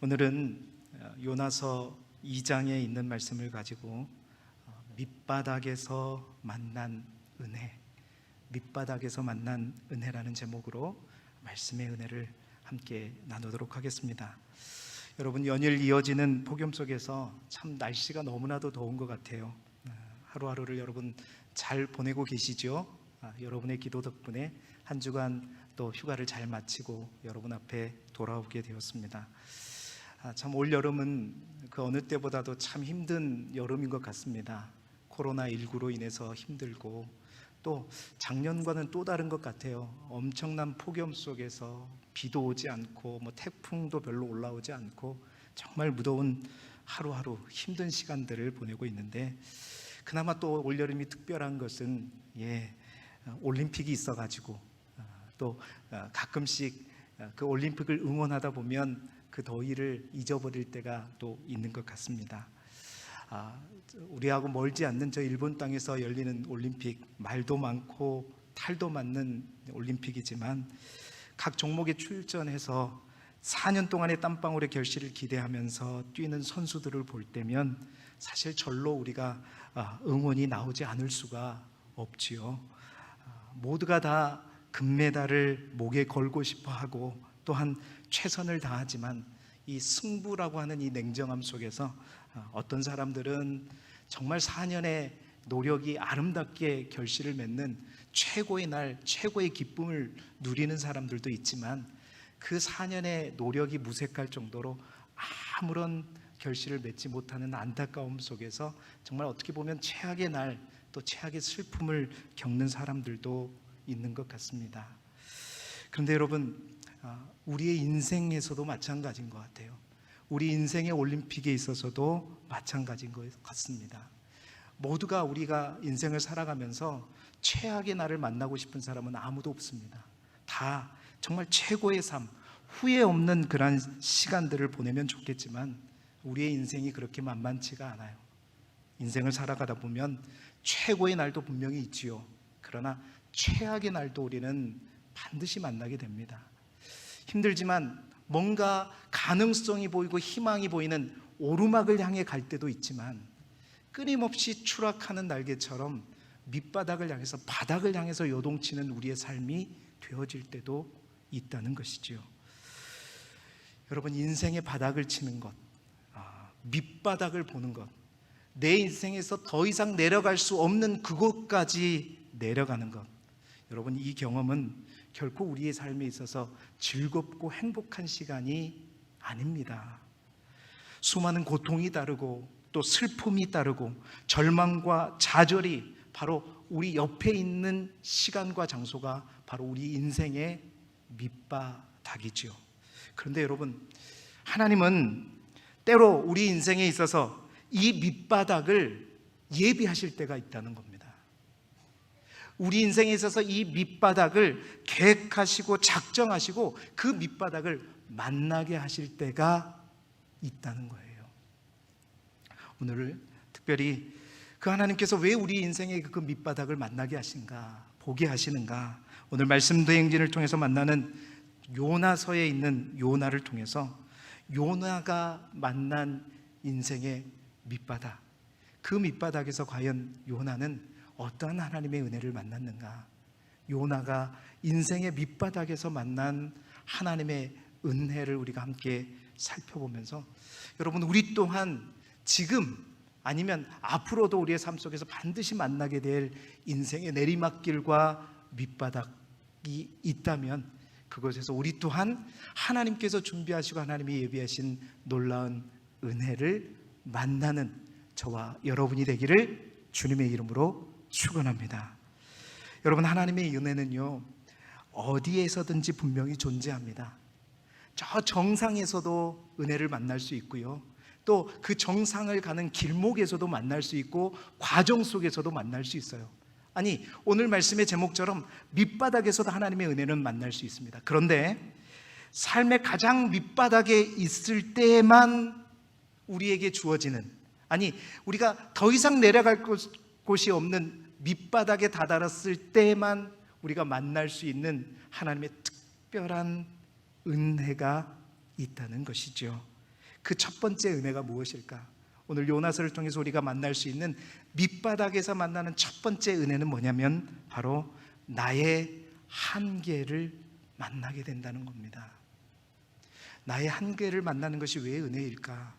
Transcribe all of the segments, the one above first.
오늘은 요나서 2장에 있는 말씀을 가지고 밑바닥에서 만난 은혜, 밑바닥에서 만난 은혜라는 제목으로 말씀의 은혜를 함께 나누도록 하겠습니다. 여러분, 연일 이어지는 폭염 속에서 참 날씨가 너무나도 더운 것 같아요. 하루하루를 여러분 잘 보내고 계시죠? 여러분의 기도 덕분에 한 주간 또 휴가를 잘 마치고 여러분 앞에 돌아오게 되었습니다. 참 올 여름은 그 어느 때보다도 참 힘든 여름인 것 같습니다. 코로나19로 인해서 힘들고 또 작년과는 또 다른 것 같아요. 엄청난 폭염 속에서 비도 오지 않고 태풍도 별로 올라오지 않고 정말 무더운 하루하루 힘든 시간들을 보내고 있는데, 그나마 또 올여름이 특별한 것은 올림픽이 있어가지고 또 가끔씩 그 올림픽을 응원하다 보면 그 더위를 잊어버릴 때가 또 있는 것 같습니다. 우리하고 멀지 않는 저 일본 땅에서 열리는 올림픽, 말도 많고 탈도 많는 올림픽이지만 각 종목에 출전해서 4년 동안의 땀방울의 결실을 기대하면서 뛰는 선수들을 볼 때면 사실 절로 우리가 응원이 나오지 않을 수가 없지요. 모두가 다 금메달을 목에 걸고 싶어 하고 또한 최선을 다하지만 이 승부라고 하는 이 냉정함 속에서 어떤 사람들은 정말 4년의 노력이 아름답게 결실을 맺는 최고의 날, 최고의 기쁨을 누리는 사람들도 있지만 그 4년의 노력이 무색할 정도로 아무런 결실을 맺지 못하는 안타까움 속에서 정말 어떻게 보면 최악의 날, 또 최악의 슬픔을 겪는 사람들도 있는 것 같습니다. 그런데 여러분, 우리의 인생에서도 마찬가지인 것 같아요. 우리 인생의 올림픽에 있어서도 마찬가지인 것 같습니다. 모두가 우리가 인생을 살아가면서 최악의 날을 만나고 싶은 사람은 아무도 없습니다. 다 정말 최고의 삶, 후회 없는 그런 시간들을 보내면 좋겠지만 우리의 인생이 그렇게 만만치가 않아요. 인생을 살아가다 보면 최고의 날도 분명히 있지요. 그러나 최악의 날도 우리는 반드시 만나게 됩니다. 힘들지만 뭔가 가능성이 보이고 희망이 보이는 오르막을 향해 갈 때도 있지만 끊임없이 추락하는 날개처럼 밑바닥을 향해서, 바닥을 향해서 요동치는 우리의 삶이 되어질 때도 있다는 것이지요. 여러분, 인생의 바닥을 치는 것, 밑바닥을 보는 것, 내 인생에서 더 이상 내려갈 수 없는 그곳까지 내려가는 것, 여러분, 이 경험은 결코 우리의 삶에 있어서 즐겁고 행복한 시간이 아닙니다. 수많은 고통이 따르고 또 슬픔이 따르고 절망과 좌절이 바로 우리 옆에 있는 시간과 장소가 바로 우리 인생의 밑바닥이죠. 그런데 여러분, 하나님은 때로 우리 인생에 있어서 이 밑바닥을 예비하실 때가 있다는 겁니다. 우리 인생에 있어서 이 밑바닥을 계획하시고 작정하시고 그 밑바닥을 만나게 하실 때가 있다는 거예요. 오늘 특별히 그 하나님께서 왜 우리 인생의 그 밑바닥을 만나게 하신가, 보게 하시는가, 오늘 말씀 대행진을 통해서 만나는 요나서에 있는 요나를 통해서 요나가 만난 인생의 밑바닥, 그 밑바닥에서 과연 요나는 어떠한 하나님의 은혜를 만났는가, 요나가 인생의 밑바닥에서 만난 하나님의 은혜를 우리가 함께 살펴보면서 여러분, 우리 또한 지금 아니면 앞으로도 우리의 삶 속에서 반드시 만나게 될 인생의 내리막길과 밑바닥이 있다면 그것에서 우리 또한 하나님께서 준비하시고 하나님이 예비하신 놀라운 은혜를 만나는 저와 여러분이 되기를 주님의 이름으로 축원합니다. 여러분, 하나님의 은혜는요, 어디에서든지 분명히 존재합니다. 저 정상에서도 은혜를 만날 수 있고요, 또 그 정상을 가는 길목에서도 만날 수 있고 과정 속에서도 만날 수 있어요. 아니, 오늘 말씀의 제목처럼 밑바닥에서도 하나님의 은혜는 만날 수 있습니다. 그런데 삶의 가장 밑바닥에 있을 때만 우리에게 주어지는, 아니 우리가 더 이상 내려갈 곳이 없는 밑바닥에 다다랐을 때만 우리가 만날 수 있는 하나님의 특별한 은혜가 있다는 것이죠. 그 첫 번째 은혜가 무엇일까? 오늘 요나서를 통해서 우리가 만날 수 있는 밑바닥에서 만나는 첫 번째 은혜는 뭐냐면 바로 나의 한계를 만나게 된다는 겁니다. 나의 한계를 만나는 것이 왜 은혜일까?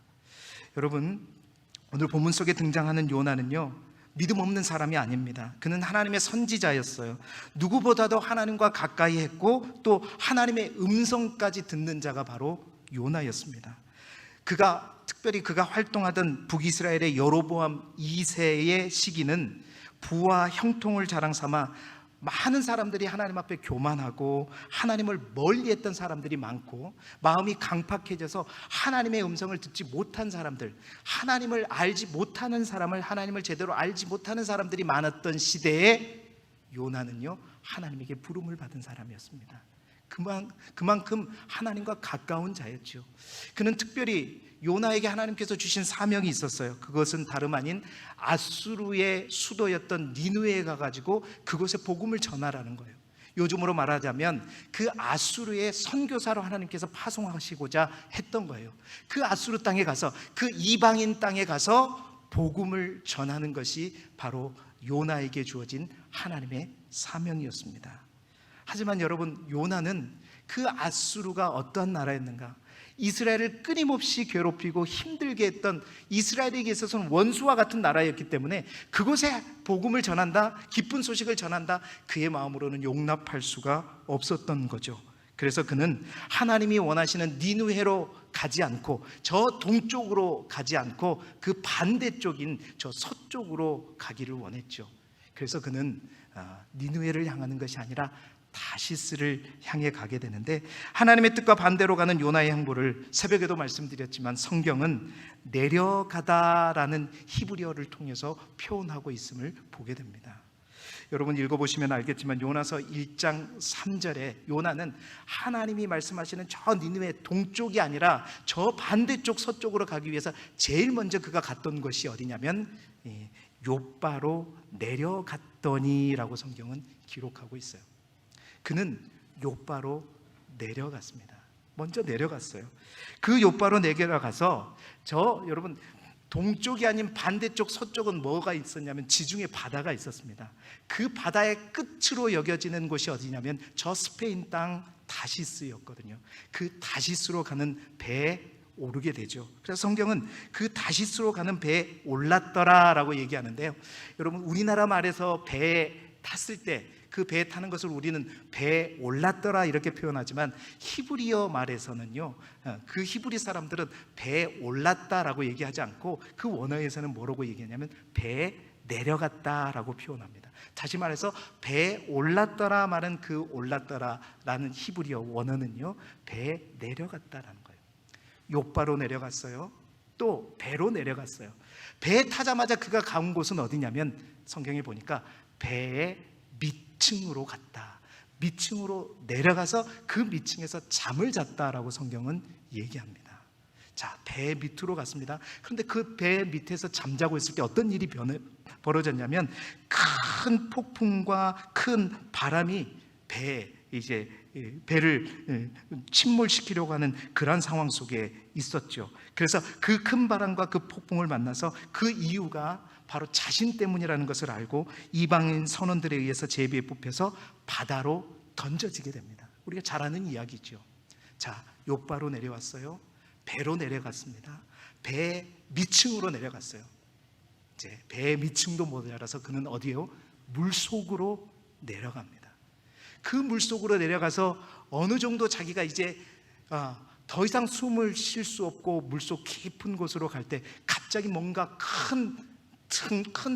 여러분, 오늘 본문 속에 등장하는 요나는요, 믿음 없는 사람이 아닙니다. 그는 하나님의 선지자였어요. 누구보다도 하나님과 가까이 했고 또 하나님의 음성까지 듣는 자가 바로 요나였습니다. 특별히 그가 활동하던 북이스라엘의 여로보암 2세의 시기는 부와 형통을 자랑 삼아 많은 사람들이 하나님 앞에 교만하고 하나님을 멀리했던 사람들이 많고 마음이 강팍해져서 하나님의 음성을 듣지 못한 사람들, 하나님을 알지 못하는 사람을 하나님을 제대로 알지 못하는 사람들이 많았던 시대에 요나는요, 하나님에게 부름을 받은 사람이었습니다. 그만큼 하나님과 가까운 자였죠. 그는 특별히 요나에게 하나님께서 주신 사명이 있었어요. 그것은 다름 아닌 아수르의 수도였던 니느웨에 가가지고 그곳에 복음을 전하라는 거예요. 요즘으로 말하자면 그 아수르의 선교사로 하나님께서 파송하시고자 했던 거예요. 그 아수르 땅에 가서, 그 이방인 땅에 가서 복음을 전하는 것이 바로 요나에게 주어진 하나님의 사명이었습니다. 하지만 여러분, 요나는 그 아수르가 어떠한 나라였는가? 이스라엘을 끊임없이 괴롭히고 힘들게 했던, 이스라엘에게 있어서는 원수와 같은 나라였기 때문에 그곳에 복음을 전한다, 기쁜 소식을 전한다, 그의 마음으로는 용납할 수가 없었던 거죠. 그래서 그는 하나님이 원하시는 니느웨로 가지 않고 저 동쪽으로 가지 않고 그 반대쪽인 저 서쪽으로 가기를 원했죠. 그래서 그는 니느웨를 향하는 것이 아니라 다시스를 향해 가게 되는데, 하나님의 뜻과 반대로 가는 요나의 행보를 새벽에도 말씀드렸지만 성경은 내려가다라는 히브리어를 통해서 표현하고 있음을 보게 됩니다. 여러분 읽어보시면 알겠지만 요나서 1장 3절에 요나는 하나님이 말씀하시는 저 니느웨 동쪽이 아니라 저 반대쪽 서쪽으로 가기 위해서 제일 먼저 그가 갔던 것이 어디냐면 욥바로 내려갔더니라고 성경은 기록하고 있어요. 그는 욥바로 내려갔습니다. 먼저 내려갔어요. 그 욥바로 내려가서 여러분 동쪽이 아닌 반대쪽 서쪽은 뭐가 있었냐면 지중해 바다가 있었습니다. 그 바다의 끝으로 여겨지는 곳이 어디냐면 저 스페인 땅 다시스였거든요. 그 다시스로 가는 배에 오르게 되죠. 그래서 성경은 그 다시스로 가는 배에 올랐더라라고 얘기하는데요. 여러분 우리나라 말에서 배에 탔을 때 그 배에 타는 것을 우리는 배에 올랐더라 이렇게 표현하지만 히브리어 말에서는요, 그 히브리 사람들은 배에 올랐다라고 얘기하지 않고 그 원어에서는 뭐라고 얘기하냐면 배에 내려갔다라고 표현합니다. 다시 말해서 배에 올랐더라 말은 그 올랐더라라는 히브리어 원어는요, 배에 내려갔다라는 거예요. 욥바로 내려갔어요. 또 배로 내려갔어요. 배에 타자마자 그가 간 곳은 어디냐면 성경에 보니까 배의 밑층으로 갔다. 밑층으로 내려가서 그 밑층에서 잠을 잤다라고 성경은 얘기합니다. 자, 배 밑으로 갔습니다. 그런데 그 배 밑에서 잠자고 있을 때 어떤 일이 벌어졌냐면 큰 폭풍과 큰 바람이 배를 침몰시키려고 하는 그러한 상황 속에 있었죠. 그래서 그 큰 바람과 그 폭풍을 만나서 그 이유가 바로 자신 때문이라는 것을 알고 이방인 선원들에 의해서 제비에 뽑혀서 바다로 던져지게 됩니다. 우리가 잘 아는 이야기죠. 자, 욥바로 내려왔어요. 배로 내려갔습니다. 배 밑층으로 내려갔어요. 이제 배 밑층도 모자라서 그는 어디요? 물속으로 내려갑니다. 그 물속으로 내려가서 어느 정도 자기가 이제 더 이상 숨을 쉴 수 없고 물속 깊은 곳으로 갈 때 갑자기 뭔가 큰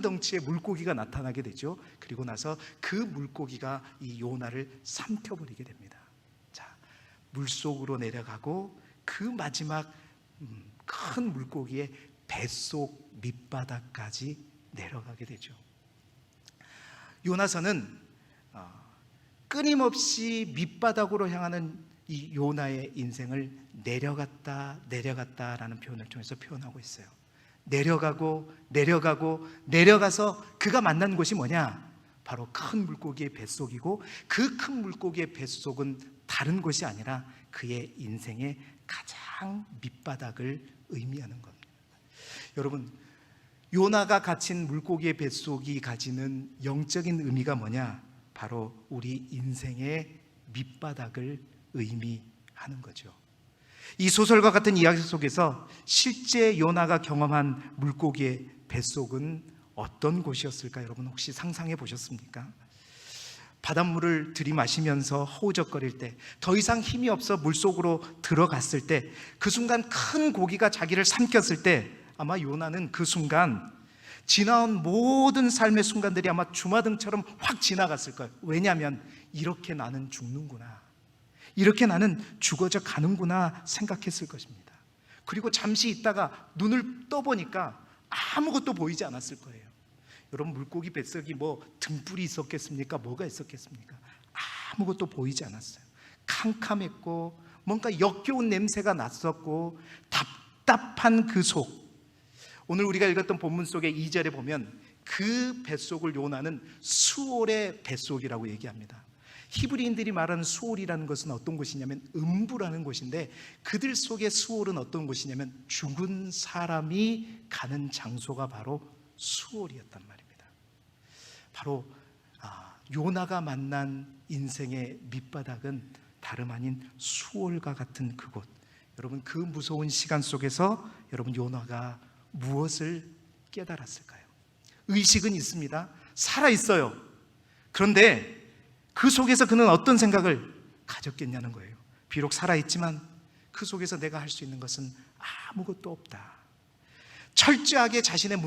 덩치의 물고기가 나타나게 되죠. 그리고 나서 그 물고기가 이 요나를 삼켜버리게 됩니다. 자, 물속으로 내려가고 그 마지막 큰 물고기의 뱃속 밑바닥까지 내려가게 되죠. 요나서는 끊임없이 밑바닥으로 향하는 이 요나의 인생을 내려갔다라는 표현을 통해서 표현하고 있어요. 내려가서 그가 만난 곳이 뭐냐? 바로 큰 물고기의 뱃속이고 그 큰 물고기의 뱃속은 다른 곳이 아니라 그의 인생의 가장 가장 밑바닥을 의미하는 겁니다. 여러분, 요나가 갇힌 물고기의 뱃속이 가지는 영적인 의미가 뭐냐? 바로 우리 인생의 밑바닥을 의미하는 거죠. 이 소설과 같은 이야기 속에서 실제 요나가 경험한 물고기의 뱃속은 어떤 곳이었을까? 여러분 혹시 상상해 보셨습니까? 바닷물을 들이마시면서 허우적거릴 때, 더 이상 힘이 없어 물속으로 들어갔을 때, 그 순간 큰 고기가 자기를 삼켰을 때 아마 요나는 그 순간 지나온 모든 삶의 순간들이 아마 주마등처럼 확 지나갔을 거예요. 왜냐하면 이렇게 나는 죽는구나, 이렇게 나는 죽어져 가는구나 생각했을 것입니다. 그리고 잠시 있다가 눈을 떠보니까 아무것도 보이지 않았을 거예요. 여러분, 물고기 뱃속이 뭐 등불이 있었겠습니까? 뭐가 있었겠습니까? 아무것도 보이지 않았어요. 캄캄했고 뭔가 역겨운 냄새가 났었고 답답한 그 속. 오늘 우리가 읽었던 본문 속의 2절에 보면 그 뱃속을 요나는 수올의 뱃속이라고 얘기합니다. 히브리인들이 말하는 수올이라는 것은 어떤 곳이냐면 음부라는 곳인데, 그들 속의 수올은 어떤 곳이냐면 죽은 사람이 가는 장소가 바로 수올이었단 말입니다. 바로 요나가 만난 인생의 밑바닥은 다름 아닌 수올과 같은 그곳. 여러분, 그 무서운 시간 속에서 여러분 요나가 무엇을 깨달았을까요? 의식은 있습니다. 살아있어요. 그런데 그 속에서 그는 어떤 생각을 가졌겠냐는 거예요. 비록 살아있지만 그 속에서 내가 할 수 있는 것은 아무것도 없다. 철저하게 자신의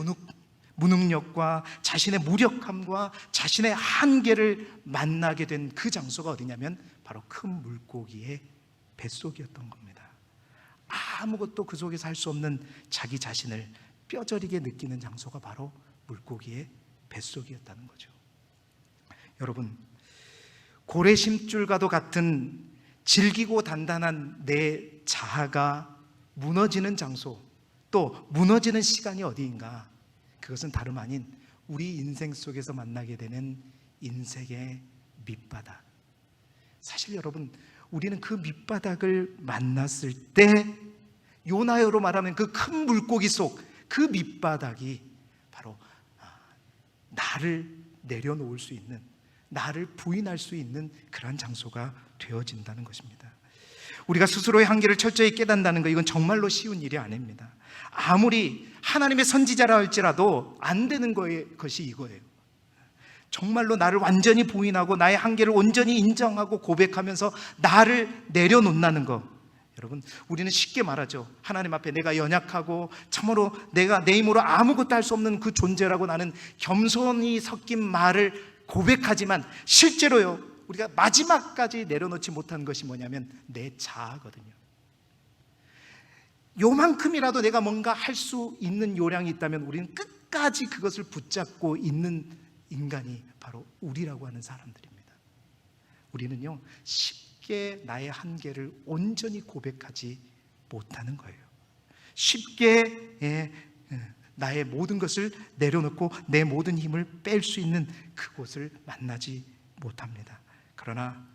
무능력과 자신의 무력함과 자신의 한계를 만나게 된 그 장소가 어디냐면 바로 큰 물고기의 뱃속이었던 겁니다. 아무것도 그 속에서 할 수 없는 자기 자신을 뼈저리게 느끼는 장소가 바로 물고기의 뱃속이었다는 거죠. 여러분, 고래심줄과도 같은 질기고 단단한 내 자아가 무너지는 장소, 또 무너지는 시간이 어디인가? 그것은 다름 아닌 우리 인생 속에서 만나게 되는 인생의 밑바닥. 사실 여러분, 우리는 그 밑바닥을 만났을 때 요나여로 말하면 그 큰 물고기 속 그 밑바닥이 바로 나를 내려놓을 수 있는, 나를 부인할 수 있는 그런 장소가 되어진다는 것입니다. 우리가 스스로의 한계를 철저히 깨닫는다는 것, 이건 정말로 쉬운 일이 아닙니다. 아무리 하나님의 선지자라 할지라도 안 되는 것이 이거예요. 정말로 나를 완전히 부인하고 나의 한계를 온전히 인정하고 고백하면서 나를 내려놓는다는 것. 여러분, 우리는 쉽게 말하죠. 하나님 앞에 내가 연약하고 참으로 내가 내 힘으로 아무것도 할 수 없는 그 존재라고 나는 겸손이 섞인 말을 고백하지만 실제로요, 우리가 마지막까지 내려놓지 못한 것이 뭐냐면 내 자아거든요. 요만큼이라도 내가 뭔가 할 수 있는 요량이 있다면 우리는 끝까지 그것을 붙잡고 있는 인간이 바로 우리라고 하는 사람들입니다. 우리는요, 쉽게 나의 한계를 온전히 고백하지 못하는 거예요. 쉽게 나의 모든 것을 내려놓고 내 모든 힘을 뺄 수 있는 그곳을 만나지 못합니다. 그러나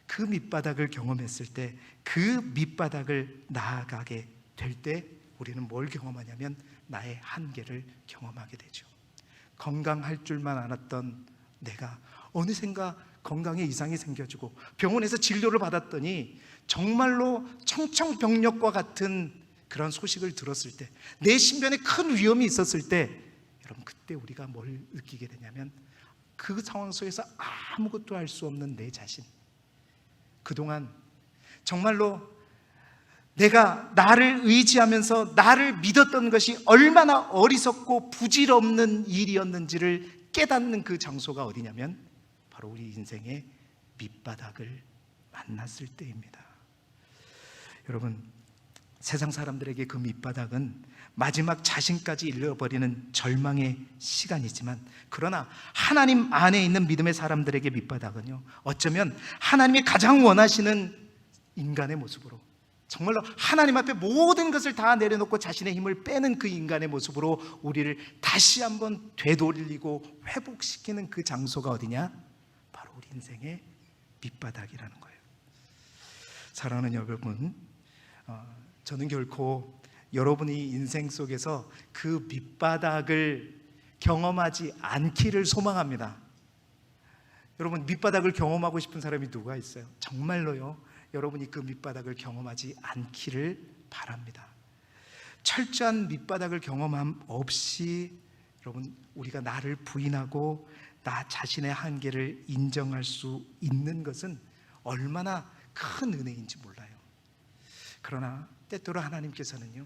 그 밑바닥을 경험했을 때, 그 밑바닥을 나아가게 될 때 우리는 뭘 경험하냐면 나의 한계를 경험하게 되죠. 건강할 줄만 알았던 내가 어느샌가 건강에 이상이 생겨지고 병원에서 진료를 받았더니 정말로 청청병력과 같은 그런 소식을 들었을 때, 내 신변에 큰 위험이 있었을 때, 여러분, 그때 우리가 뭘 느끼게 되냐면 그 상황 속에서 아무것도 할 수 없는 내 자신, 그동안 정말로 내가 나를 의지하면서 나를 믿었던 것이 얼마나 어리석고 부질없는 일이었는지를 깨닫는 그 장소가 어디냐면 바로 우리 인생의 밑바닥을 만났을 때입니다. 여러분, 세상 사람들에게 그 밑바닥은 마지막 자신까지 잃어버리는 절망의 시간이지만, 그러나 하나님 안에 있는 믿음의 사람들에게 밑바닥은요, 어쩌면 하나님이 가장 원하시는 인간의 모습으로, 정말로 하나님 앞에 모든 것을 다 내려놓고 자신의 힘을 빼는 그 인간의 모습으로 우리를 다시 한번 되돌리고 회복시키는 그 장소가 어디냐? 바로 우리 인생의 밑바닥이라는 거예요. 사랑하는 여러분, 저는 결코 여러분이 인생 속에서 그 밑바닥을 경험하지 않기를 소망합니다. 여러분, 밑바닥을 경험하고 싶은 사람이 누가 있어요? 정말로요, 여러분이 그 밑바닥을 경험하지 않기를 바랍니다. 철저한 밑바닥을 경험함 없이 여러분, 우리가 나를 부인하고 나 자신의 한계를 인정할 수 있는 것은 얼마나 큰 은혜인지 몰라요. 그러나 때때로 하나님께서는요,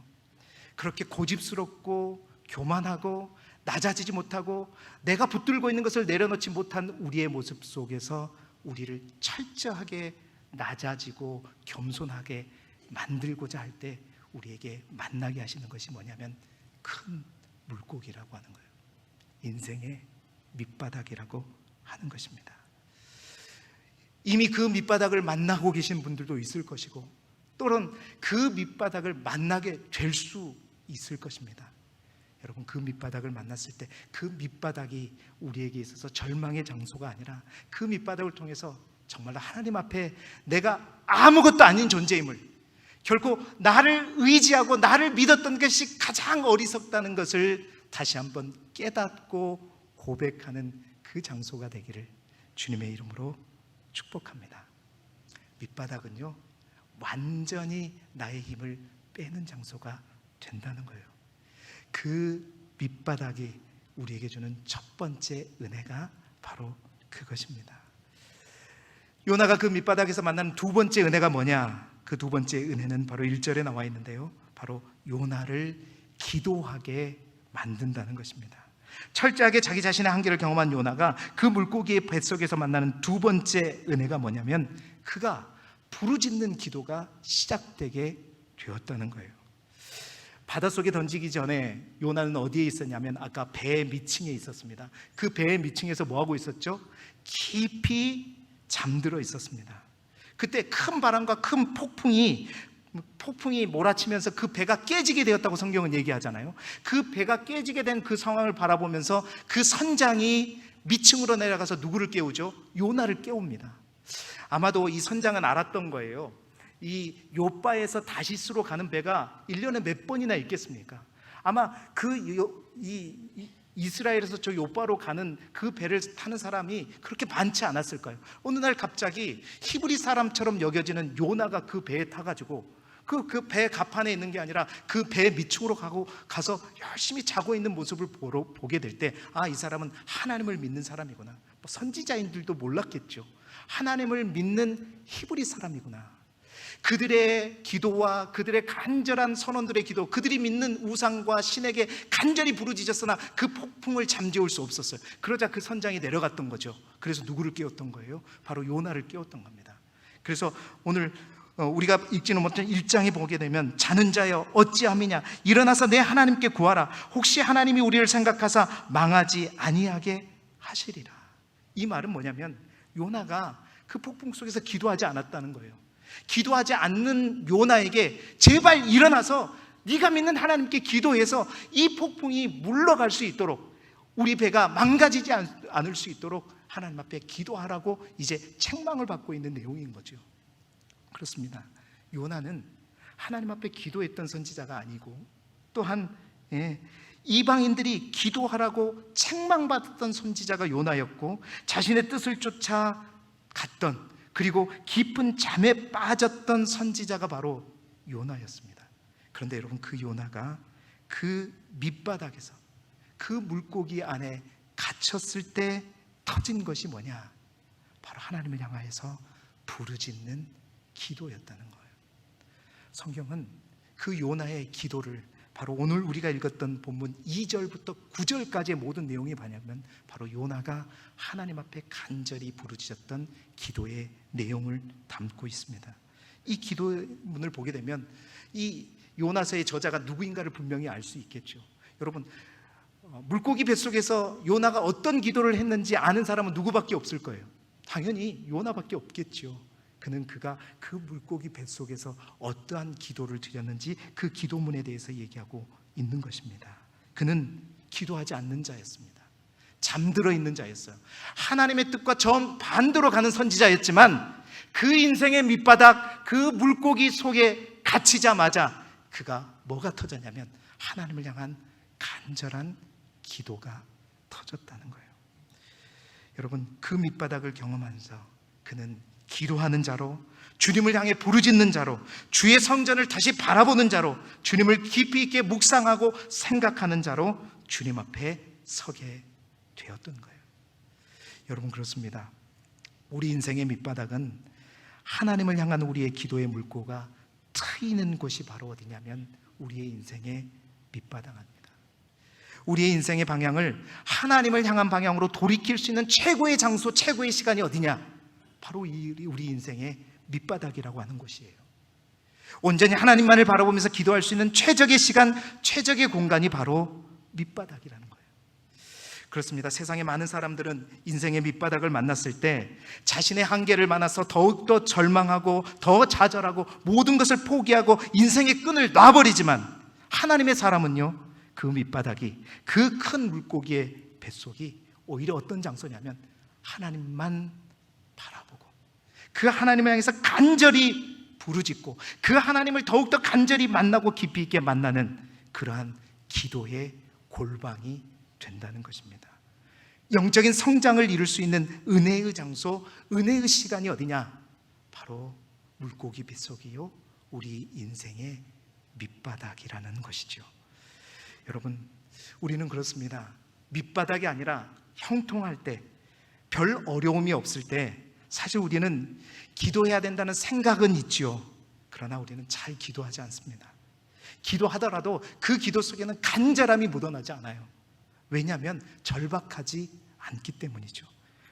그렇게 고집스럽고 교만하고 낮아지지 못하고 내가 붙들고 있는 것을 내려놓지 못한 우리의 모습 속에서 우리를 철저하게 낮아지고 겸손하게 만들고자 할 때 우리에게 만나게 하시는 것이 뭐냐면 큰 물고기라고 하는 거예요. 인생의 밑바닥이라고 하는 것입니다. 이미 그 밑바닥을 만나고 계신 분들도 있을 것이고, 또는 그 밑바닥을 만나게 될 수 있을 것입니다. 여러분, 그 밑바닥을 만났을 때 그 밑바닥이 우리에게 있어서 절망의 장소가 아니라 그 밑바닥을 통해서 정말로 하나님 앞에 내가 아무것도 아닌 존재임을, 결코 나를 의지하고 나를 믿었던 것이 가장 어리석다는 것을 다시 한번 깨닫고 고백하는 그 장소가 되기를 주님의 이름으로 축복합니다. 밑바닥은요, 완전히 나의 힘을 빼는 장소가 된다는 거예요. 그 밑바닥이 우리에게 주는 첫 번째 은혜가 바로 그것입니다. 요나가 그 밑바닥에서 만나는 두 번째 은혜가 뭐냐? 그 두 번째 은혜는 바로 1절에 나와 있는데요, 바로 요나를 기도하게 만든다는 것입니다. 철저하게 자기 자신의 한계를 경험한 요나가 그 물고기의 뱃속에서 만나는 두 번째 은혜가 뭐냐면 그가 부르짖는 기도가 시작되게 되었다는 거예요. 바닷속에 던지기 전에 요나는 어디에 있었냐면 아까 배 밑층에 있었습니다. 그 배 밑층에서 뭐하고 있었죠? 깊이 잠들어 있었습니다. 그때 큰 바람과 큰 폭풍이 몰아치면서 그 배가 깨지게 되었다고 성경은 얘기하잖아요. 그 배가 깨지게 된 그 상황을 바라보면서 그 선장이 밑층으로 내려가서 누구를 깨우죠? 요나를 깨웁니다. 아마도 이 선장은 알았던 거예요. 이 요바에서 다시스로 가는 배가 1년에 몇 번이나 있겠습니까? 아마 이스라엘에서 저 요바로 가는 그 배를 타는 사람이 그렇게 많지 않았을 거예요. 어느 날 갑자기 히브리 사람처럼 여겨지는 요나가 그 배에 타가지고 그 배 갑판에 있는 게 아니라 그 배 밑층으로 가서 열심히 자고 있는 모습을 보게 될 때, 아, 이 사람은 하나님을 믿는 사람이구나. 뭐 선지자인들도 몰랐겠죠. 하나님을 믿는 히브리 사람이구나. 그들의 기도와 그들의 간절한 선원들의 기도, 그들이 믿는 우상과 신에게 간절히 부르짖었으나 그 폭풍을 잠재울 수 없었어요. 그러자 그 선장이 내려갔던 거죠. 그래서 누구를 깨웠던 거예요? 바로 요나를 깨웠던 겁니다. 그래서 오늘 우리가 읽지는 못한 1장에 보게 되면, 자는 자여 어찌함이냐, 일어나서 내 하나님께 구하라. 혹시 하나님이 우리를 생각하사 망하지 아니하게 하시리라. 이 말은 뭐냐면 요나가 그 폭풍 속에서 기도하지 않았다는 거예요. 기도하지 않는 요나에게 제발 일어나서 네가 믿는 하나님께 기도해서 이 폭풍이 물러갈 수 있도록, 우리 배가 망가지지 않을 수 있도록 하나님 앞에 기도하라고 이제 책망을 받고 있는 내용인 거죠. 그렇습니다. 요나는 하나님 앞에 기도했던 선지자가 아니고, 또한 이방인들이 기도하라고 책망받았던 선지자가 요나였고, 자신의 뜻을 쫓아 갔던, 그리고 깊은 잠에 빠졌던 선지자가 바로 요나였습니다. 그런데 여러분, 그 요나가 그 밑바닥에서 그 물고기 안에 갇혔을 때 터진 것이 뭐냐? 바로 하나님을 향하여서 부르짖는 기도였다는 거예요. 성경은 그 요나의 기도를 바로 오늘 우리가 읽었던 본문 2절부터 9절까지의 모든 내용이 뭐냐면 바로 요나가 하나님 앞에 간절히 부르짖었던 기도의 내용을 담고 있습니다. 이 기도문을 보게 되면 이 요나서의 저자가 누구인가를 분명히 알 수 있겠죠. 여러분, 물고기 뱃속에서 요나가 어떤 기도를 했는지 아는 사람은 누구밖에 없을 거예요. 당연히 요나밖에 없겠죠. 그가 그 물고기 뱃속에서 어떠한 기도를 드렸는지 그 기도문에 대해서 얘기하고 있는 것입니다. 그는 기도하지 않는 자였습니다. 잠들어 있는 자였어요. 하나님의 뜻과 정반대로 가는 선지자였지만 그 인생의 밑바닥, 그 물고기 속에 닫히자마자 그가 뭐가 터졌냐면 하나님을 향한 간절한 기도가 터졌다는 거예요. 여러분, 그 밑바닥을 경험하면서 그는 기도하는 자로, 주님을 향해 부르짖는 자로, 주의 성전을 다시 바라보는 자로, 주님을 깊이 있게 묵상하고 생각하는 자로 주님 앞에 서게 되었던 거예요. 여러분, 그렇습니다. 우리 인생의 밑바닥은 하나님을 향한 우리의 기도의 물꼬가 트이는 곳이 바로 어디냐면 우리의 인생의 밑바닥입니다. 우리의 인생의 방향을 하나님을 향한 방향으로 돌이킬 수 있는 최고의 장소, 최고의 시간이 어디냐? 바로 우리 인생의 밑바닥이라고 하는 곳이에요. 온전히 하나님만을 바라보면서 기도할 수 있는 최적의 시간, 최적의 공간이 바로 밑바닥이라는 거예요. 그렇습니다. 세상의 많은 사람들은 인생의 밑바닥을 만났을 때 자신의 한계를 만나서 더욱더 절망하고 더 좌절하고 모든 것을 포기하고 인생의 끈을 놔버리지만, 하나님의 사람은요, 그 밑바닥이, 그 큰 물고기의 뱃속이 오히려 어떤 장소냐면 하나님만 바라보고 그 하나님을 향해서 간절히 부르짖고 그 하나님을 더욱더 간절히 만나고 깊이 있게 만나는 그러한 기도의 골방이 된다는 것입니다. 영적인 성장을 이룰 수 있는 은혜의 장소, 은혜의 시간이 어디냐? 바로 물고기 뱃속이요, 우리 인생의 밑바닥이라는 것이죠. 여러분, 우리는 그렇습니다. 밑바닥이 아니라 형통할 때, 별 어려움이 없을 때 사실 우리는 기도해야 된다는 생각은 있지요. 그러나 우리는 잘 기도하지 않습니다. 기도하더라도 그 기도 속에는 간절함이 묻어나지 않아요. 왜냐하면 절박하지 않기 때문이죠.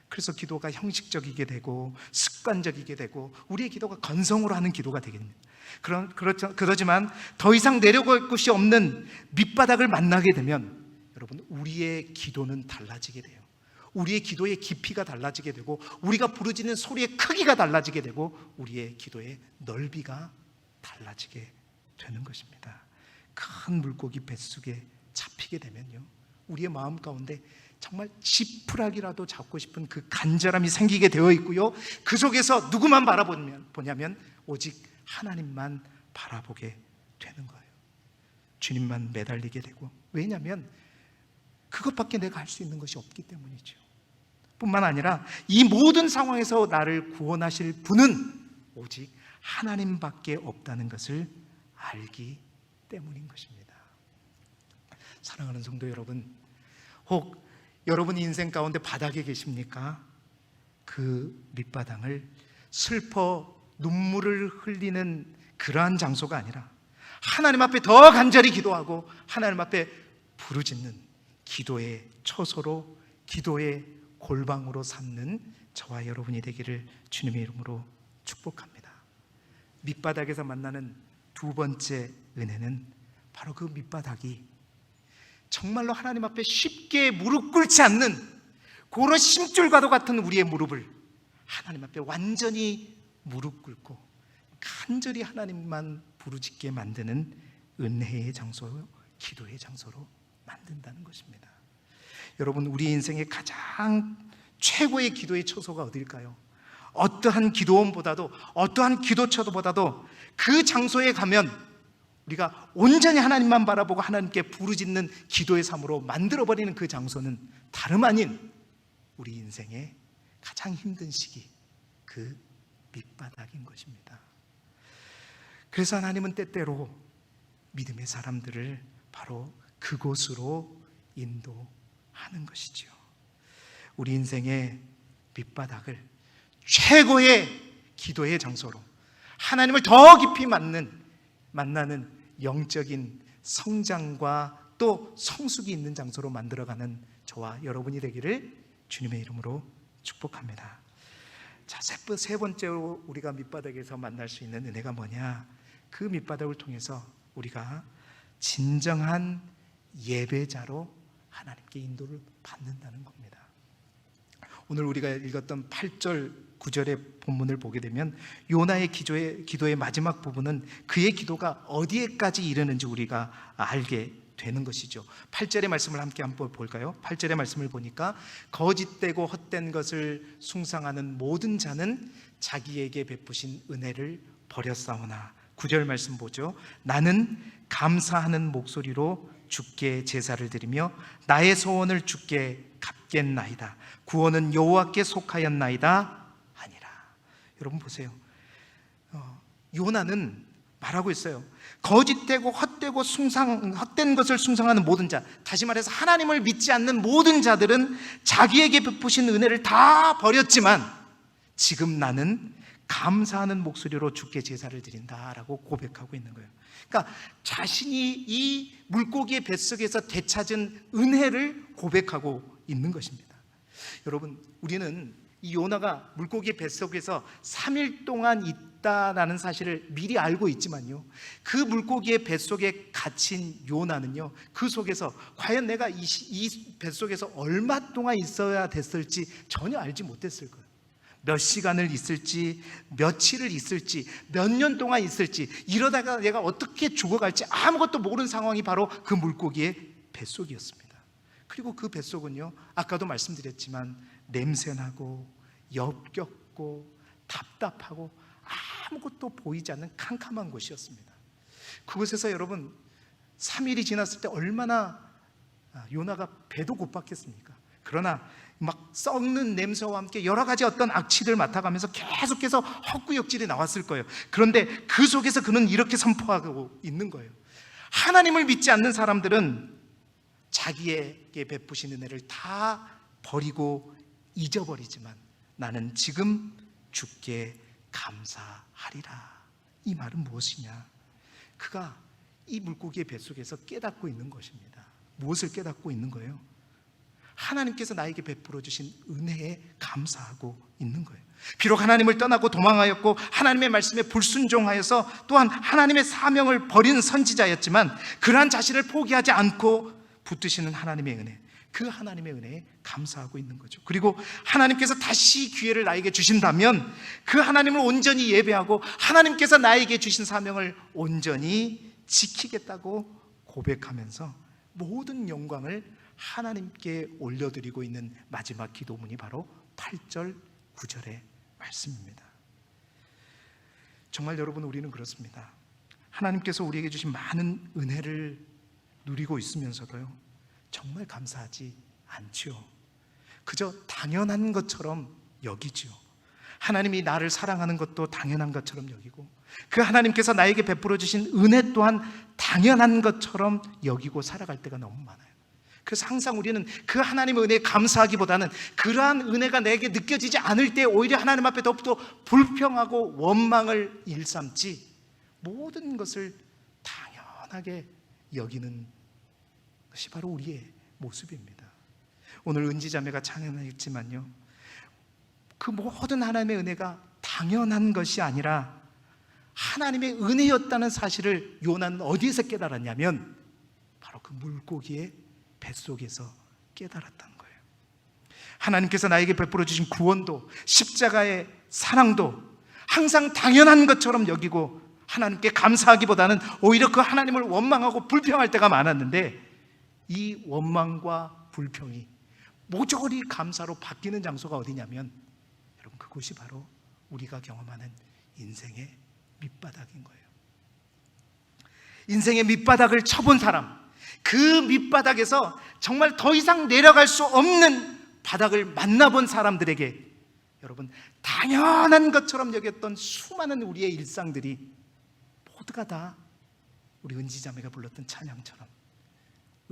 그래서 기도가 형식적이게 되고 습관적이게 되고 우리의 기도가 건성으로 하는 기도가 되게 됩니다. 그러지만 더 이상 내려갈 곳이 없는 밑바닥을 만나게 되면 여러분, 우리의 기도는 달라지게 돼요. 우리의 기도의 깊이가 달라지게 되고 우리가 부르짖는 소리의 크기가 달라지게 되고 우리의 기도의 넓이가 달라지게 되는 것입니다. 큰 물고기 뱃속에 잡히게 되면요, 우리의 마음 가운데 정말 지푸라기라도 잡고 싶은 그 간절함이 생기게 되어 있고요, 그 속에서 누구만 바라보냐면 오직 하나님만 바라보게 되는 거예요. 주님만 매달리게 되고, 왜냐하면 그것밖에 내가 할 수 있는 것이 없기 때문이죠. 뿐만 아니라 이 모든 상황에서 나를 구원하실 분은 오직 하나님밖에 없다는 것을 알기 때문인 것입니다. 사랑하는 성도 여러분, 혹 여러분 인생 가운데 바닥에 계십니까? 그 밑바닥을 슬퍼 눈물을 흘리는 그러한 장소가 아니라 하나님 앞에 더 간절히 기도하고 하나님 앞에 부르짖는 기도의 처소로, 기도의 골방으로 삼는 저와 여러분이 되기를 주님의 이름으로 축복합니다. 밑바닥에서 만나는 두 번째 은혜는 바로 그 밑바닥이 정말로 하나님 앞에 쉽게 무릎 꿇지 않는 그런 심줄과도 같은 우리의 무릎을 하나님 앞에 완전히 무릎 꿇고 간절히 하나님만 부르짖게 만드는 은혜의 장소요, 기도의 장소로 만든다는 것입니다. 여러분, 우리 인생의 가장 최고의 기도의 처소가 어딜까요? 어떠한 기도원보다도, 어떠한 기도처보다도 그 장소에 가면 우리가 온전히 하나님만 바라보고 하나님께 부르짖는 기도의 삶으로 만들어버리는 그 장소는 다름 아닌 우리 인생의 가장 힘든 시기, 그 밑바닥인 것입니다. 그래서 하나님은 때때로 믿음의 사람들을 바로 그곳으로 인도하는 것이죠. 우리 인생의 밑바닥을 최고의 기도의 장소로, 하나님을 더 깊이 만나는 영적인 성장과 또 성숙이 있는 장소로 만들어가는 저와 여러분이 되기를 주님의 이름으로 축복합니다. 자, 세 번째로 우리가 밑바닥에서 만날 수 있는 은혜가 뭐냐? 그 밑바닥을 통해서 우리가 진정한 예배자로 하나님께 인도를 받는다는 겁니다. 오늘 우리가 읽었던 8절 9절의 본문을 보게 되면 요나의 기도의 마지막 부분은 그의 기도가 어디에까지 이르는지 우리가 알게 되는 것이죠. 8절의 말씀을 함께 한번 볼까요? 8절의 말씀을 보니까 거짓되고 헛된 것을 숭상하는 모든 자는 자기에게 베푸신 은혜를 버렸사오나, 9절 말씀 보죠. 나는 감사하는 목소리로 주께 제사를 드리며 나의 소원을 주께 갚겠나이다. 구원은 여호와께 속하였나이다 하니라. 여러분 보세요. 요나는 말하고 있어요. 거짓되고 헛된 것을 숭상하는 모든 자, 다시 말해서 하나님을 믿지 않는 모든 자들은 자기에게 베푸신 은혜를 다 버렸지만 지금 나는 감사하는 목소리로 주께 제사를 드린다라고 고백하고 있는 거예요. 그러니까 자신이 이 물고기의 뱃속에서 되찾은 은혜를 고백하고 있는 것입니다. 여러분, 우리는 이 요나가 물고기의 뱃속에서 3일 동안 있다라는 사실을 미리 알고 있지만요, 그 물고기의 뱃속에 갇힌 요나는요, 그 속에서 과연 내가 이 뱃속에서 얼마 동안 있어야 됐을지 전혀 알지 못했을 거예요. 몇 시간을 있을지, 며칠을 있을지, 몇 년 동안 있을지, 이러다가 내가 어떻게 죽어갈지 아무것도 모르는 상황이 바로 그 물고기의 뱃속이었습니다. 그리고 그 뱃속은요, 아까도 말씀드렸지만 냄새나고 역겹고 답답하고 아무것도 보이지 않는 캄캄한 곳이었습니다. 그곳에서 여러분 3일이 지났을 때 얼마나 요나가 배도 고팠겠습니까? 그러나 막 썩는 냄새와 함께 여러 가지 어떤 악취를 맡아가면서 계속해서 헛구역질이 나왔을 거예요. 그런데 그 속에서 그는 이렇게 선포하고 있는 거예요. 하나님을 믿지 않는 사람들은 자기에게 베푸신 은혜를 다 버리고 잊어버리지만 나는 지금 주께 감사하리라. 이 말은 무엇이냐? 그가 이 물고기의 뱃속에서 깨닫고 있는 것입니다. 무엇을 깨닫고 있는 거예요? 하나님께서 나에게 베풀어 주신 은혜에 감사하고 있는 거예요. 비록 하나님을 떠나고 도망하였고 하나님의 말씀에 불순종하여서 또한 하나님의 사명을 버린 선지자였지만 그러한 자신을 포기하지 않고 붙드시는 하나님의 은혜, 그 하나님의 은혜에 감사하고 있는 거죠. 그리고 하나님께서 다시 기회를 나에게 주신다면 그 하나님을 온전히 예배하고 하나님께서 나에게 주신 사명을 온전히 지키겠다고 고백하면서 모든 영광을 하나님께 올려드리고 있는 마지막 기도문이 바로 8절 9절의 말씀입니다. 정말 여러분, 우리는 그렇습니다. 하나님께서 우리에게 주신 많은 은혜를 누리고 있으면서도요, 정말 감사하지 않지요. 그저 당연한 것처럼 여기지요. 하나님이 나를 사랑하는 것도 당연한 것처럼 여기고 그 하나님께서 나에게 베풀어 주신 은혜 또한 당연한 것처럼 여기고 살아갈 때가 너무 많아요. 그래서 항상 우리는 그 하나님의 은혜에 감사하기보다는 그러한 은혜가 내게 느껴지지 않을 때 오히려 하나님 앞에 더욱더 불평하고 원망을 일삼지 모든 것을 당연하게 여기는 것이 바로 우리의 모습입니다. 오늘 은지자매가 찬양했지만요, 그 모든 하나님의 은혜가 당연한 것이 아니라 하나님의 은혜였다는 사실을 요나는 어디에서 깨달았냐면 바로 그 물고기의 뱃속에서 깨달았다는 거예요. 하나님께서 나에게 베풀어 주신 구원도 십자가의 사랑도 항상 당연한 것처럼 여기고 하나님께 감사하기보다는 오히려 그 하나님을 원망하고 불평할 때가 많았는데 이 원망과 불평이 모조리 감사로 바뀌는 장소가 어디냐면 여러분, 그곳이 바로 우리가 경험하는 인생의 밑바닥인 거예요. 인생의 밑바닥을 쳐본 사람, 그 밑바닥에서 정말 더 이상 내려갈 수 없는 바닥을 만나본 사람들에게 여러분, 당연한 것처럼 여겼던 수많은 우리의 일상들이 모두가 다 우리 은지자매가 불렀던 찬양처럼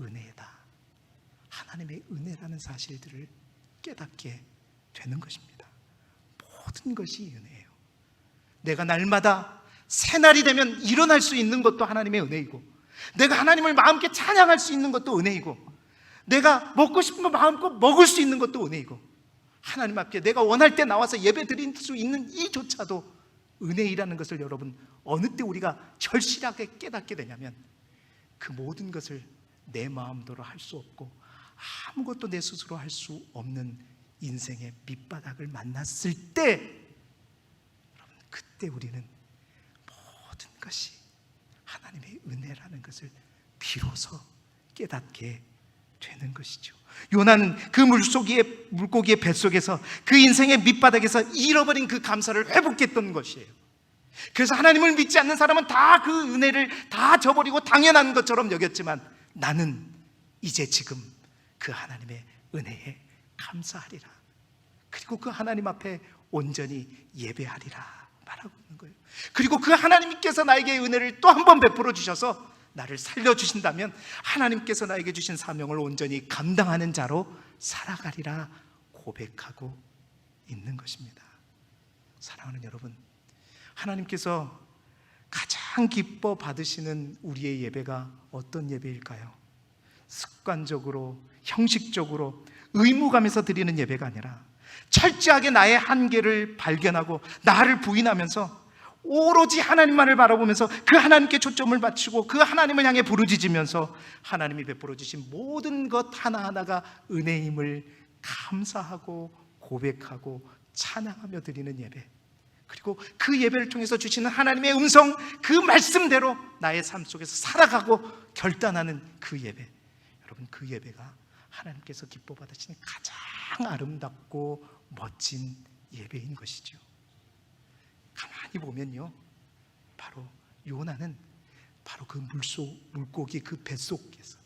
은혜다, 하나님의 은혜라는 사실들을 깨닫게 되는 것입니다. 모든 것이 은혜예요. 내가 날마다 새날이 되면 일어날 수 있는 것도 하나님의 은혜이고, 내가 하나님을 마음껏 찬양할 수 있는 것도 은혜이고, 내가 먹고 싶은 거 마음껏 먹을 수 있는 것도 은혜이고, 하나님 앞에 내가 원할 때 나와서 예배 드릴 수 있는 이조차도 은혜이라는 것을 여러분, 어느 때 우리가 절실하게 깨닫게 되냐면 그 모든 것을 내 마음대로 할 수 없고 아무것도 내 스스로 할 수 없는 인생의 밑바닥을 만났을 때 여러분, 그때 우리는 모든 것이 하나님의 은혜라는 것을 비로소 깨닫게 되는 것이죠. 요나는 그 물고기의 뱃속에서 그 인생의 밑바닥에서 잃어버린 그 감사를 회복했던 것이에요. 그래서 하나님을 믿지 않는 사람은 다 그 은혜를 다 저버리고 당연한 것처럼 여겼지만 나는 이제 지금 그 하나님의 은혜에 감사하리라. 그리고 그 하나님 앞에 온전히 예배하리라 말하고 있는 거예요. 그리고 그 하나님께서 나에게 은혜를 또 한 번 베풀어 주셔서 나를 살려주신다면 하나님께서 나에게 주신 사명을 온전히 감당하는 자로 살아가리라 고백하고 있는 것입니다. 사랑하는 여러분, 하나님께서 가장 기뻐 받으시는 우리의 예배가 어떤 예배일까요? 습관적으로, 형식적으로, 의무감에서 드리는 예배가 아니라 철저하게 나의 한계를 발견하고 나를 부인하면서 오로지 하나님만을 바라보면서 그 하나님께 초점을 맞추고 그 하나님을 향해 부르짖으면서 하나님이 베풀어 주신 모든 것 하나하나가 은혜임을 감사하고 고백하고 찬양하며 드리는 예배, 그리고 그 예배를 통해서 주시는 하나님의 음성, 그 말씀대로 나의 삶 속에서 살아가고 결단하는 그 예배, 여러분, 그 예배가 하나님께서 기뻐 받으시는 가장 아름답고 멋진 예배인 것이죠. 가만히 보면요, 바로 요나는 바로 그 물고기 그 뱃속에서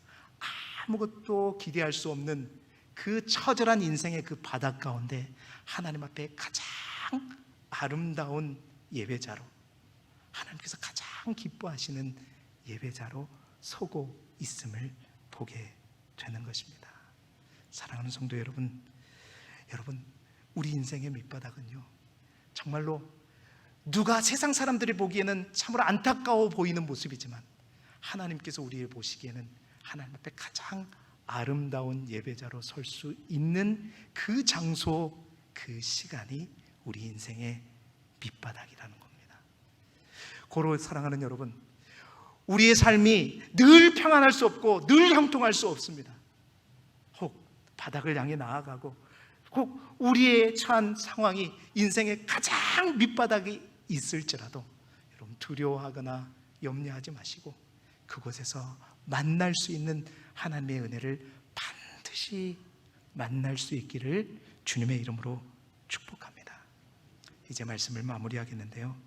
아무것도 기대할 수 없는 그 처절한 인생의 그 바다 가운데 하나님 앞에 가장 아름다운 예배자로, 하나님께서 가장 기뻐하시는 예배자로 서고 있음을 보게 되는 것입니다. 사랑하는 성도 여러분, 우리 인생의 밑바닥은요, 정말로 누가 세상 사람들이 보기에는 참으로 안타까워 보이는 모습이지만 하나님께서 우리를 보시기에는 하나님 앞에 가장 아름다운 예배자로 설 수 있는 그 장소, 그 시간이 우리 인생의 밑바닥이라는 겁니다. 고로 사랑하는 여러분, 우리의 삶이 늘 평안할 수 없고 늘 형통할 수 없습니다. 혹 바닥을 향해 나아가고 혹 우리의 처한 상황이 인생의 가장 밑바닥이 있을지라도 여러분 두려워하거나 염려하지 마시고 그곳에서 만날 수 있는 하나님의 은혜를 반드시 만날 수 있기를 주님의 이름으로 축복합니다. 이제 말씀을 마무리하겠는데요,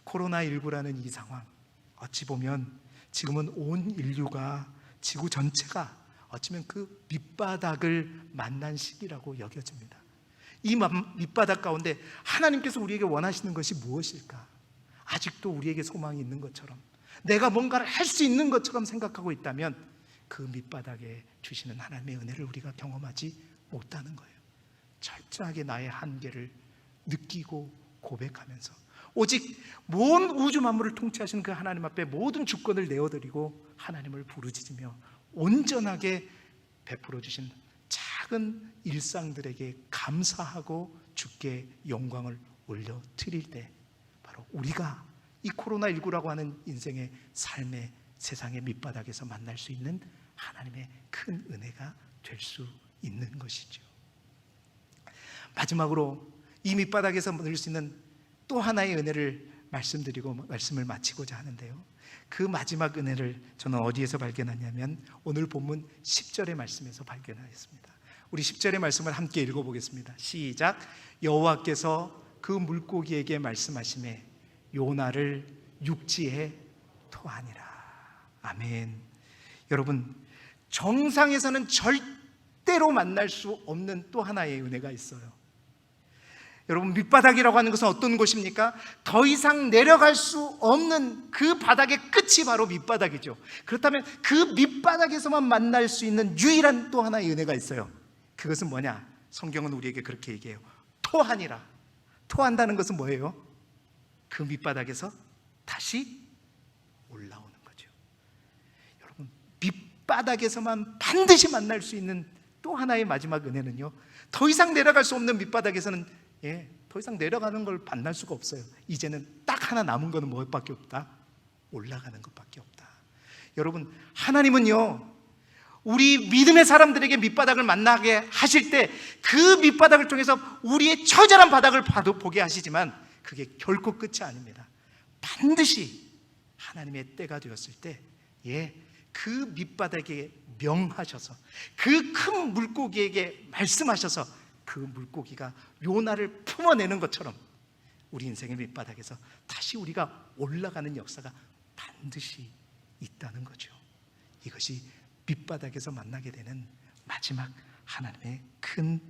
코로나19라는 이 상황, 어찌 보면 지금은 온 인류가, 지구 전체가 어쩌면 그 밑바닥을 만난 시기라고 여겨집니다. 이 밑바닥 가운데 하나님께서 우리에게 원하시는 것이 무엇일까? 아직도 우리에게 소망이 있는 것처럼, 내가 뭔가를 할 수 있는 것처럼 생각하고 있다면 그 밑바닥에 주시는 하나님의 은혜를 우리가 경험하지 못하는 거예요. 철저하게 나의 한계를 느끼고 고백하면서 오직 온 우주 만물을 통치하시는 그 하나님 앞에 모든 주권을 내어드리고 하나님을 부르짖으며 온전하게 베풀어 주신 작은 일상들에게 감사하고 주께 영광을 올려드릴 때 바로 우리가 이 코로나19라고 하는 인생의 삶의 세상의 밑바닥에서 만날 수 있는 하나님의 큰 은혜가 될 수 있는 것이죠. 마지막으로 이 밑바닥에서 얻을 수 있는 또 하나의 은혜를 말씀드리고 말씀을 마치고자 하는데요, 그 마지막 은혜를 저는 어디에서 발견하냐면 오늘 본문 10절의 말씀에서 발견하였습니다. 우리 10절의 말씀을 함께 읽어보겠습니다. 시작. 여호와께서 그 물고기에게 말씀하시매 요나를 육지에 토하니라. 아멘. 여러분, 정상에서는 절대로 만날 수 없는 또 하나의 은혜가 있어요. 여러분, 밑바닥이라고 하는 것은 어떤 곳입니까? 더 이상 내려갈 수 없는 그 바닥의 끝이 바로 밑바닥이죠. 그렇다면 그 밑바닥에서만 만날 수 있는 유일한 또 하나의 은혜가 있어요. 그것은 뭐냐? 성경은 우리에게 그렇게 얘기해요. 토하니라. 토한다는 것은 뭐예요? 그 밑바닥에서 다시 올라오는 거죠. 여러분, 밑바닥에서만 반드시 만날 수 있는 또 하나의 마지막 은혜는요, 더 이상 내려갈 수 없는 밑바닥에서는 더 이상 내려가는 걸 만날 수가 없어요. 이제는 딱 하나 남은 것은 뭐밖에 없다? 올라가는 것밖에 없다. 여러분, 하나님은요, 우리 믿음의 사람들에게 밑바닥을 만나게 하실 때 그 밑바닥을 통해서 우리의 처절한 바닥을 보게 하시지만 그게 결코 끝이 아닙니다. 반드시 하나님의 때가 되었을 때 그 밑바닥에 명하셔서 그 큰 물고기에게 말씀하셔서 그 물고기가 요나를 품어내는 것처럼 우리 인생의 밑바닥에서 다시 우리가 올라가는 역사가 반드시 있다는 거죠. 이것이 밑바닥에서 만나게 되는 마지막 하나님의 큰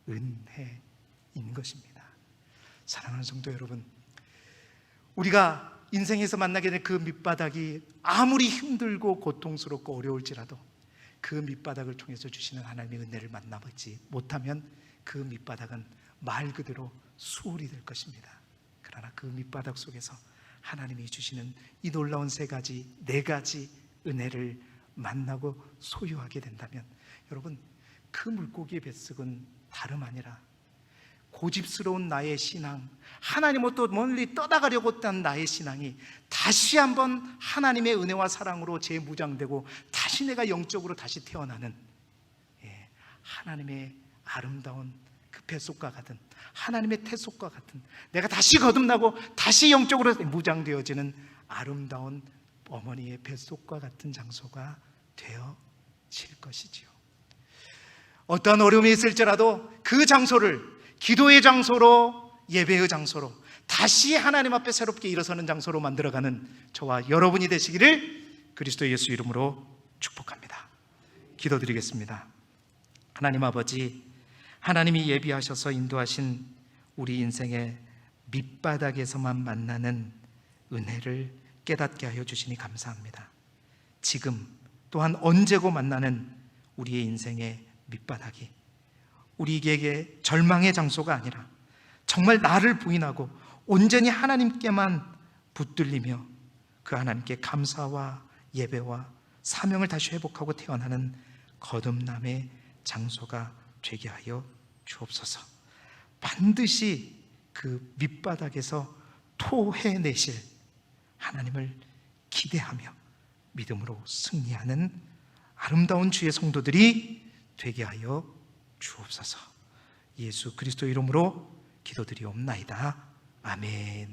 은혜인 것입니다. 사랑하는 성도 여러분, 우리가 인생에서 만나게 된 그 밑바닥이 아무리 힘들고 고통스럽고 어려울지라도 그 밑바닥을 통해서 주시는 하나님의 은혜를 만나보지 못하면 그 밑바닥은 말 그대로 수월이 될 것입니다. 그러나 그 밑바닥 속에서 하나님이 주시는 이 놀라운 네 가지 은혜를 만나고 소유하게 된다면 여러분, 그 물고기의 뱃속은 다름 아니라 고집스러운 나의 신앙, 하나님으로부터 멀리 떠나가려고 했던 나의 신앙이 다시 한번 하나님의 은혜와 사랑으로 재무장되고 다시 내가 영적으로 다시 태어나는, 하나님의 아름다운 그 뱃속과 같은, 하나님의 태속과 같은, 내가 다시 거듭나고 다시 영적으로 무장되어지는 아름다운 어머니의 뱃속과 같은 장소가 되어질 것이지요. 어떠한 어려움이 있을지라도 그 장소를 기도의 장소로, 예배의 장소로, 다시 하나님 앞에 새롭게 일어서는 장소로 만들어가는 저와 여러분이 되시기를 그리스도 예수 이름으로 축복합니다. 기도드리겠습니다. 하나님 아버지, 하나님이 예비하셔서 인도하신 우리 인생의 밑바닥에서만 만나는 은혜를 깨닫게 하여 주시니 감사합니다. 지금 또한 언제고 만나는 우리의 인생의 밑바닥이 우리에게 절망의 장소가 아니라 정말 나를 부인하고 온전히 하나님께만 붙들리며 그 하나님께 감사와 예배와 사명을 다시 회복하고 태어나는 거듭남의 장소가 되게 하여 주옵소서. 반드시 그 밑바닥에서 토해내실 하나님을 기대하며 믿음으로 승리하는 아름다운 주의 성도들이 되게 하여 주옵소서. 예수 그리스도 이름으로 기도드리옵나이다. 아멘.